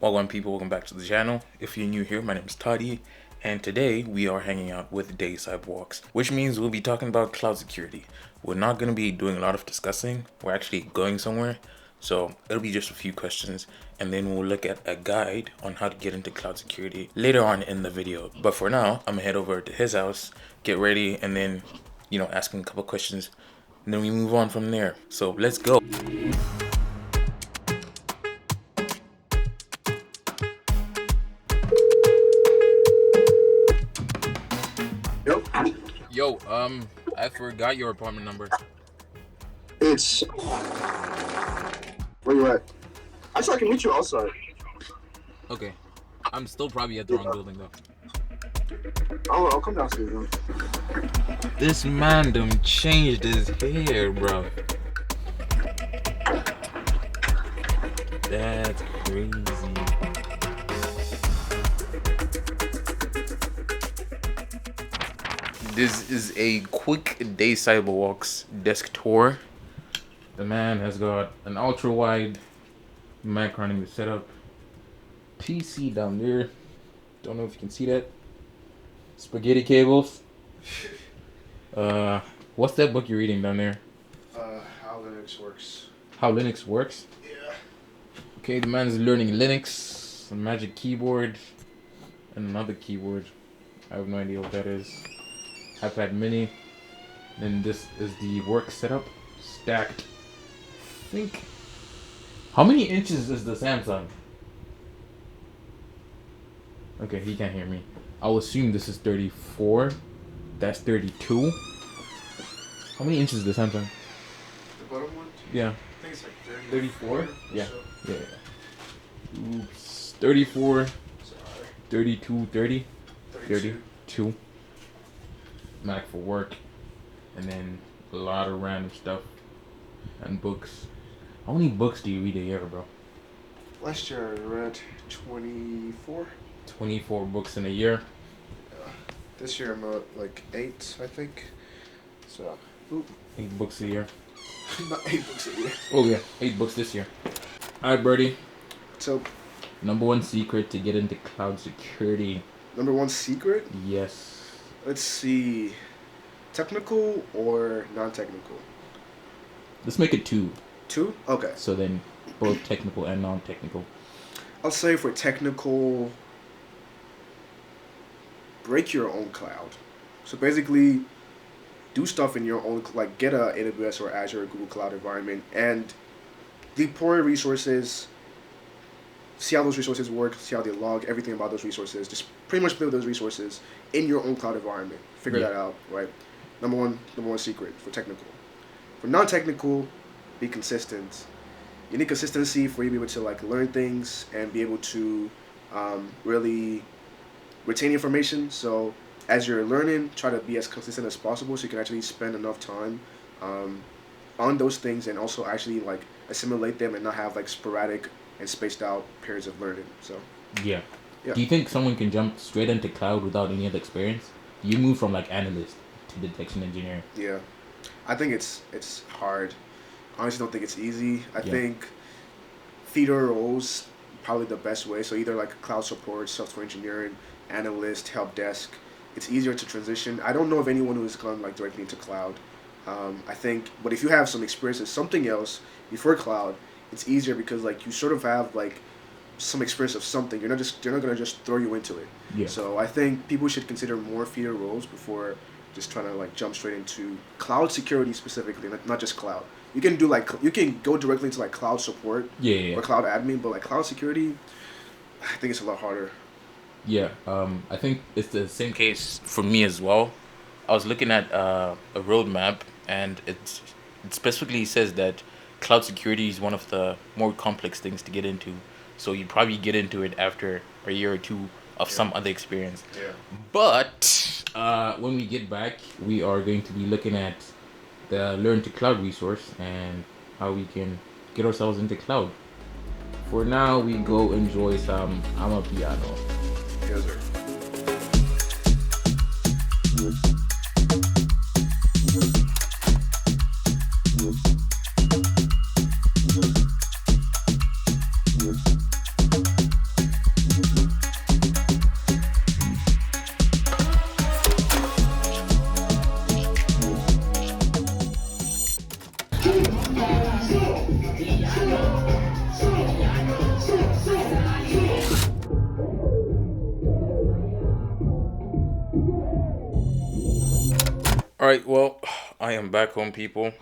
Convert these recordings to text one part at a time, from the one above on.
Welcome people, welcome back to the channel. If you're new here, my name is Toddy, and today we are hanging out with Day Sidewalks, which means we'll be talking about cloud security. We're not going to be doing a lot of discussing, we're actually going somewhere, so it'll be just a few questions, and then we'll look at a guide on how to get into cloud security later on in the video. But for now, I'm gonna head over to his house, get ready, and then, ask him a couple questions, and then we move on from there. So let's go. Yo, I forgot your apartment number. It's... Where you at? Actually, I can meet you outside. Okay. I'm still probably at the wrong building though. I'll come downstairs then. This man done changed his hair, bro. That's crazy. This is a quick Day Sidewalks desk tour. The man has got an ultra wide mic running the setup. PC down there. Don't know if you can see that. Spaghetti cables. What's that book you're reading down there? How Linux works. How Linux works? Yeah. Okay, the man's learning Linux, a magic keyboard, and another keyboard. I have no idea what that is. iPad mini. Then this is the work setup. Stacked. I think. How many inches is the Samsung? Okay, he can't hear me. I'll assume this is 34. That's 32. How many inches is the Samsung? The bottom one? Yeah. I think it's like 34? Yeah. So. Yeah. Oops. 34. Sorry. 32, 30. 32. 32. Mac for work. And then a lot of random stuff. And books. How many books do you read a year, bro? Last year I read 24. 24 books in a year. This year I'm at like 8, I think. So, 8 books a year. not 8 books a year. Oh yeah, 8 books this year. Alright, Birdie. So, Number 1 secret to get into cloud security. number 1 secret? Yes. Let's see. Technical or non-technical? Let's make it 2. 2? Okay. So then both technical and non-technical. I'll say for technical, break your own cloud. So basically, do stuff in your own, like get a AWS or Azure or Google Cloud environment and deploy resources, see how those resources work, see how they log, everything about those resources. Just pretty much play with those resources in your own cloud environment. Figure that out, right? Number one secret for technical. For non-technical, be consistent. You need consistency for you to be able to like learn things and be able to really retain information. So as you're learning, try to be as consistent as possible so you can actually spend enough time on those things and also actually like assimilate them and not have like sporadic and spaced out periods of learning. So Yeah. Do you think someone can jump straight into cloud without any other experience? You move from like analyst to detection engineer. Yeah, I think it's hard. I honestly don't think it's easy. I think feeder roles probably the best way. So either like cloud support, software engineering, analyst, help desk. It's easier to transition. I don't know of anyone who's gone like directly into cloud. I think, but if you have some experience in something else before cloud, it's easier because like you sort of have like some experience of something. They're not gonna just throw you into it. Yeah. So I think people should consider more feeder roles before just trying to like jump straight into cloud security specifically, not just cloud. You can do like you can go directly into like cloud support or cloud admin, but like cloud security, I think it's a lot harder. Yeah, I think it's the same case for me as well. I was looking at a roadmap, and it specifically says that cloud security is one of the more complex things to get into. So you probably get into it after a year or two of some other experience. Yeah. But when we get back, we are going to be looking at the Learn to Cloud resource and how we can get ourselves into cloud. For now, we go enjoy some Amapiano. Yes, sir. All right, well, I am back home, people.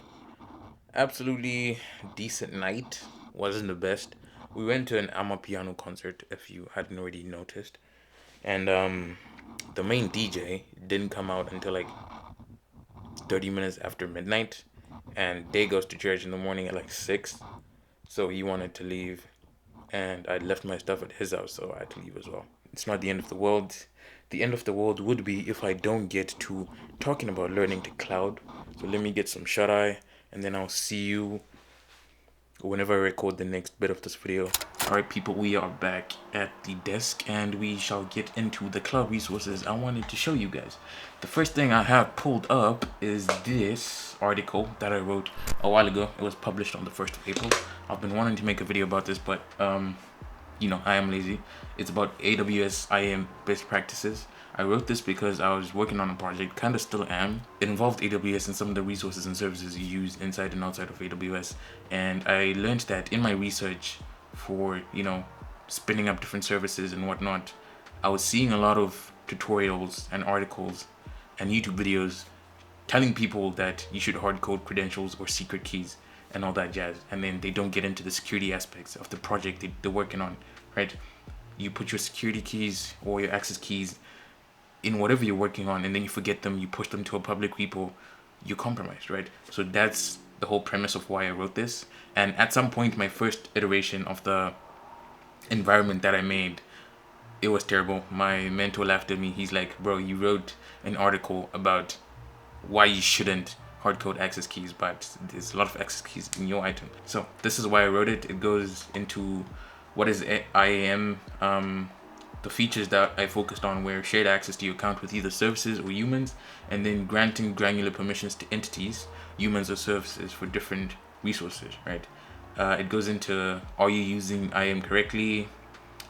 Absolutely decent night. Wasn't the best. We went to an Amapiano concert, if you hadn't already noticed, and the main DJ didn't come out until like 30 minutes after midnight, and Day goes to church in the morning at like 6, so he wanted to leave, and I left my stuff at his house, so I had to leave as well. It's not the end of the world. The end of the world would be if I don't get to talking about learning to cloud. So let me get some shut eye, and then I'll see you whenever I record the next bit of this video. Alright people, we are back at the desk and we shall get into the cloud resources I wanted to show you guys. The first thing I have pulled up is this article that I wrote a while ago. It was published on the 1st of April. I've been wanting to make a video about this, but you know, I am lazy. It's about AWS IAM best practices. I wrote this because I was working on a project, kind of still am. It involved AWS and some of the resources and services you use inside and outside of AWS. And I learned that in my research for, you know, spinning up different services and whatnot, I was seeing a lot of tutorials and articles and YouTube videos telling people that you should hard code credentials or secret keys and all that jazz, and then they don't get into the security aspects of the project they're working on, right? You put your security keys or your access keys in whatever you're working on, and then you forget them, you push them to a public repo, you're compromised, right? So that's the whole premise of why I wrote this. And at some point, my first iteration of the environment that I made, it was terrible. My mentor laughed at me. He's like, bro, you wrote an article about why you shouldn't hardcode access keys, but there's a lot of access keys in your item. So this is why I wrote it. It goes into what is IAM, the features that I focused on were shared access to your account with either services or humans, and then granting granular permissions to entities, humans or services for different resources, right? It goes into, are you using IAM correctly?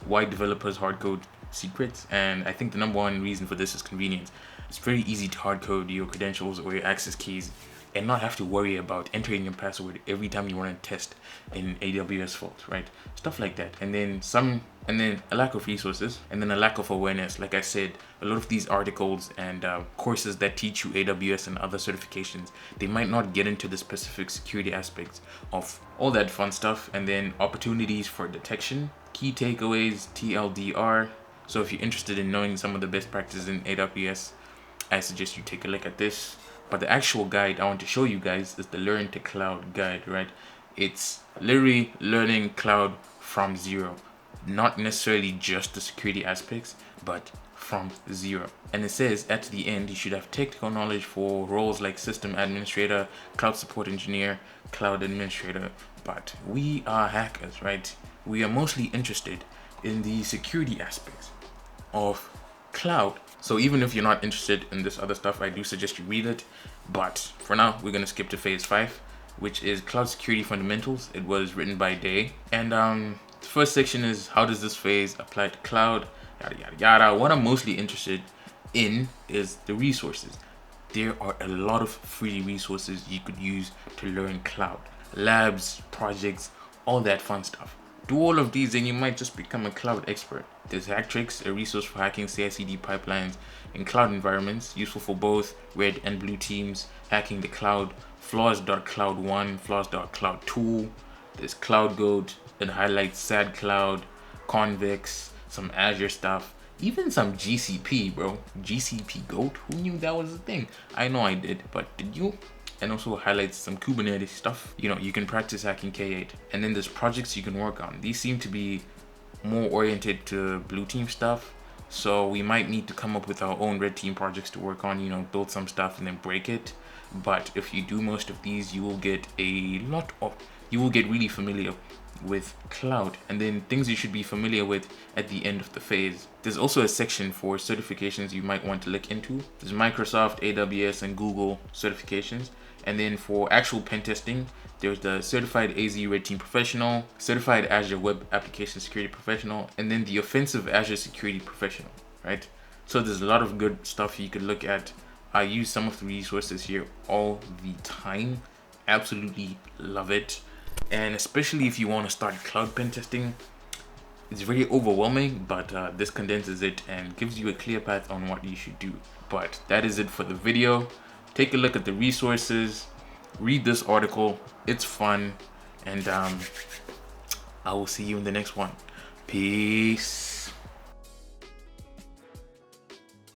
Why developers hardcode secrets? And I think the number one reason for this is convenience. It's very easy to hardcode your credentials or your access keys and not have to worry about entering your password every time you want to test in AWS Vault, right? Stuff like that. And then a lack of resources, and then a lack of awareness. Like I said, a lot of these articles and courses that teach you AWS and other certifications, they might not get into the specific security aspects of all that fun stuff. And then opportunities for detection, key takeaways, TLDR. So if you're interested in knowing some of the best practices in AWS, I suggest you take a look at this. But the actual guide I want to show you guys is the Learn to Cloud guide, right? It's literally learning cloud from zero. Not necessarily just the security aspects, but from zero. And it says at the end, you should have technical knowledge for roles like system administrator, cloud support engineer, cloud administrator. But we are hackers, right? We are mostly interested in the security aspects of cloud. So even if you're not interested in this other stuff, I do suggest you read it. But for now, we're going to skip to phase 5, which is cloud security fundamentals. It was written by Day. And the first section is, how does this phase apply to cloud? Yada, yada, yada. What I'm mostly interested in is the resources. There are a lot of free resources you could use to learn cloud. Labs, projects, all that fun stuff. Do all of these and you might just become a cloud expert. There's Hacktricks, a resource for hacking CI/CD pipelines in cloud environments, useful for both red and blue teams, hacking the cloud, flaws.cloud1, flaws.cloud2. There's CloudGoat, it highlights SAD Cloud, Convex, some Azure stuff, even some GCP, bro. GCP Goat, who knew that was a thing? I know I did, but did you? And also highlights some Kubernetes stuff. You know, you can practice hacking K8. And then there's projects you can work on. These seem to be more oriented to blue team stuff. So we might need to come up with our own red team projects to work on, you know, build some stuff and then break it. But if you do most of these, you will get really familiar with cloud, and then things you should be familiar with at the end of the phase. There's also a section for certifications you might want to look into. There's Microsoft, AWS, and Google certifications. And then for actual pen testing, there's the Certified AZ Red Team Professional, Certified Azure Web Application Security Professional, and then the Offensive Azure Security Professional, right? So there's a lot of good stuff you could look at. I use some of the resources here all the time. Absolutely love it. And especially if you want to start cloud pen testing, it's very overwhelming, but this condenses it and gives you a clear path on what you should do. But that is it for the video. take a look at the resources, read this article. It's fun, and I will see you in the next one. Peace.